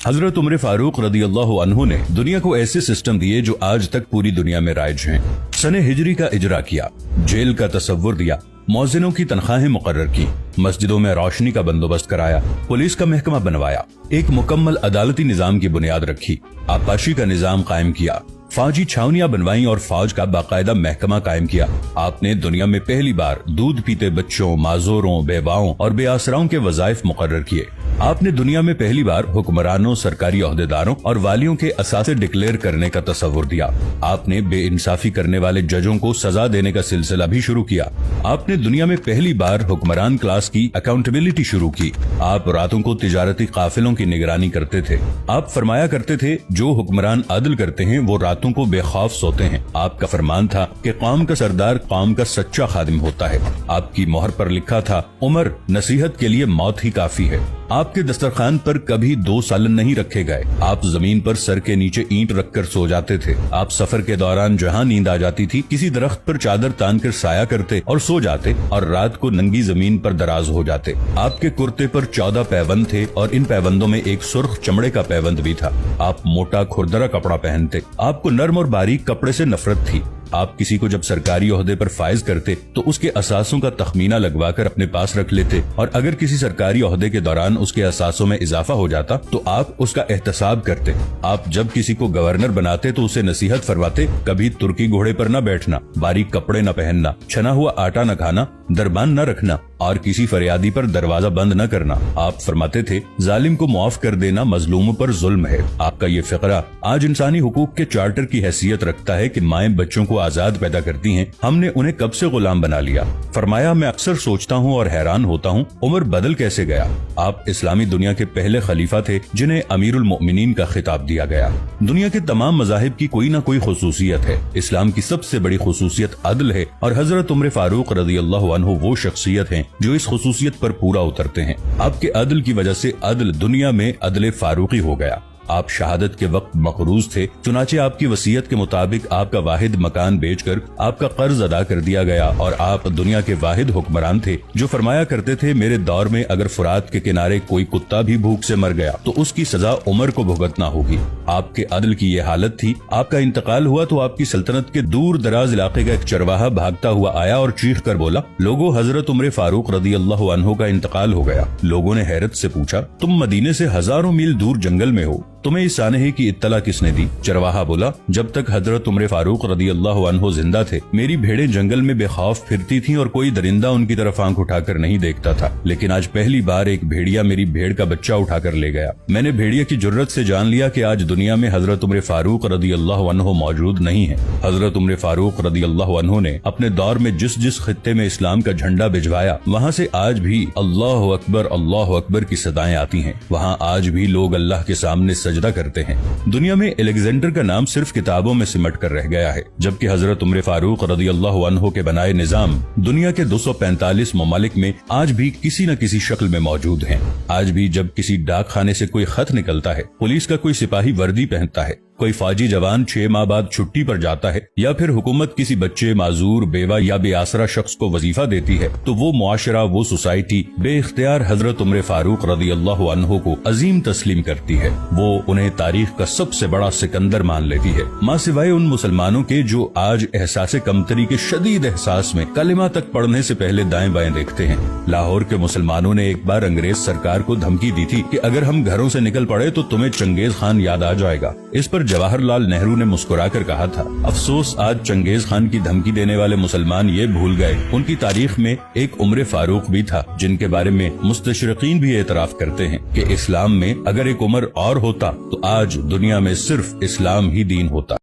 हजरत उमर फारूक रदियल्लाहु अन्हु ने दुनिया को ऐसे सिस्टम दिए जो आज तक पूरी दुनिया में राइज हैं। सने हिजरी का इजरा किया, जेल का तसव्वुर दिया, मौजिनों की तनख्वाहें मुकर्रर की, मस्जिदों में रोशनी का बंदोबस्त कराया, पुलिस का महकमा बनवाया, एक मुकम्मल अदालती निजाम की बुनियाद रखी, आबपाशी का निजाम कायम किया, फौजी छावनियां बनवाई और फौज का बाकायदा महकमा कायम किया। आपने दुनिया में पहली बार दूध पीते बच्चों, माजूरों, बेवाओं और बेआसराओं के वज़ाइफ मुकर्रर किए। आपने दुनिया में पहली बार हुक्मरानों, सरकारी ओहदेदारों और वालियों के असासे डिक्लेयर करने का तसव्वुर दिया। आपने बेइंसाफी करने वाले जजों को सजा देने का सिलसिला भी शुरू किया। आपने दुनिया में पहली बार हुक्मरान क्लास की अकाउंटेबिलिटी शुरू की। आप रातों को तिजारती काफिलों की निगरानी करते थे। आप फरमाया करते थे, जो हुक्मरान अदल करते हैं वो रातों को बेखौफ सोते हैं। आपका फरमान था कि कौम का सरदार कौम का सच्चा खादिम होता है। आपकी मोहर पर लिखा था, उमर नसीहत के लिए मौत ही काफी है। आपके दस्तरखान पर कभी 2 सालन नहीं रखे गए। आप जमीन पर सर के नीचे ईंट रखकर सो जाते थे। आप सफर के दौरान जहां नींद आ जाती थी, किसी दरख्त पर चादर तान कर साया करते और सो जाते और रात को नंगी जमीन पर दराज हो जाते। आपके कुर्ते पर 14 पैबंद थे और इन पैबंदों में एक सुर्ख चमड़े का पैबंद भी था। आप मोटा खुरदरा कपड़ा पहनते। आपको नर्म और बारीक कपड़े से नफरत थी। आप किसी को जब सरकारी ओहदे पर फायज करते तो उसके असासों का तखमीना लगवाकर अपने पास रख लेते और अगर किसी सरकारी ओहदे के दौरान उसके असासों में इजाफा हो जाता तो आप उसका एहतसाब करते। आप जब किसी को गवर्नर बनाते तो उसे नसीहत फरमाते, कभी तुर्की घोड़े पर न बैठना, बारीक कपड़े न पहनना, छना हुआ आटा न खाना, दरबान न रखना और किसी फरियादी पर दरवाजा बंद न करना। आप फरमाते थे, जालिम को माफ कर देना मजलूम पर जुल्म है। आपका ये फिक्रा आज इंसानी हुकूक के चार्टर की हैसियत रखता है कि माएं बच्चों को आजाद पैदा करती हैं, हमने उन्हें कब से गुलाम बना लिया। फरमाया, मैं अक्सर सोचता हूँ और हैरान होता हूँ, उमर बदल कैसे गया। आप इस्लामी दुनिया के पहले खलीफा थे जिन्हें अमीरुल मोमिनीन का खिताब दिया गया। दुनिया के तमाम मज़ाहिब की कोई न कोई खुसूसियत है। इस्लाम की सबसे बड़ी खुसूसियत अदल है और हजरत उमर फारूक रदियल्लाहु अन्हु वो शख्सियत हैं जो इस खुसूसियत पर पूरा उतरते हैं। आपके अदल की वजह से अदल दुनिया में अदल फारूकी हो गया। आप शहादत के वक्त मकरूज थे, चुनाचे आपकी वसीयत के मुताबिक आपका वाहिद मकान बेचकर आपका कर्ज अदा कर दिया गया और आप दुनिया के वाहिद हुक्मरान थे जो फरमाया करते थे, मेरे दौर में अगर फुरात के किनारे कोई कुत्ता भी भूख से मर गया तो उसकी सजा उमर को भुगतना होगी। आपके अदल की ये हालत थी। आपका इंतकाल हुआ तो आपकी सल्तनत के दूर दराज इलाके का एक चरवाहा भागता हुआ आया और चीख कर बोला, लोगों, हजरत उमर फारूक रदियल्लाहु अन्हु का इंतकाल हो गया। लोगों ने हैरत से पूछा, तुम मदीने से हजारों मील दूर जंगल में हो, तुम्हें इस सानहे की इत्तला किसने दी। चरवाहा बोला, जब तक हजरत उमर फारूक रदियल्लाहु अन्हु जिंदा थे मेरी भेड़ें जंगल में बेखौफ फिरती थीं और कोई दरिंदा उनकी तरफ आंख उठाकर नहीं देखता था, लेकिन आज पहली बार एक भेड़िया मेरी भेड़ का बच्चा उठाकर ले गया। मैंने भेड़िया की जुर्रत से जान लिया कि आज दुनिया में हजरत उमर फारूक रदियल्लाहु अन्हु मौजूद नहीं है। हजरत उमर फारूक रदियल्लाहु अन्हु ने अपने दौर में जिस जिस खित्ते में इस्लाम का झंडा भिजवाया वहाँ से आज भी अल्लाहु अकबर की सदाएं आती हैं। वहाँ आज भी लोग अल्लाह के सामने सजदा करते हैं। दुनिया में अलेक्जेंडर का नाम सिर्फ किताबों में सिमट कर रह गया है, जबकि हजरत उमर फारूक रदियल्लाहु अन्हु के बनाए निजाम दुनिया के 245 ममालिक में आज भी किसी न किसी शक्ल में मौजूद हैं। आज भी जब किसी डाक खाने से कोई खत निकलता है, पुलिस का कोई सिपाही वर्दी पहनता है, कोई फौजी जवान 6 माह बाद छुट्टी पर जाता है या फिर हुकूमत किसी बच्चे, माजूर, बेवा या बेआसरा शख्स को वजीफा देती है तो वो मुआशरा, वो सोसाइटी बेइख्तियार हजरत उमर फारूक रदियल्लाहु अन्हु को अजीम तस्लीम करती है। वो उन्हें तारीख का सबसे बड़ा सिकंदर मान लेती है, माँ सिवाय उन मुसलमानों के जो आज एहसास कमतरी के शदीद एहसास में कलिमा तक पढ़ने से पहले दाएं बाएं देखते हैं। लाहौर के मुसलमानों ने एक बार अंग्रेज सरकार को धमकी दी थी कि अगर हम घरों से निकल पड़े तो तुम्हें चंगेज खान याद आ जाएगा। इस पर जवाहरलाल नेहरू ने मुस्कुराकर कहा था, अफसोस आज चंगेज खान की धमकी देने वाले मुसलमान ये भूल गए उनकी तारीख में एक उमर फारूक भी था, जिनके बारे में मुस्तशरिकीन भी एतराफ करते हैं कि इस्लाम में अगर एक उमर और होता तो आज दुनिया में सिर्फ इस्लाम ही दीन होता।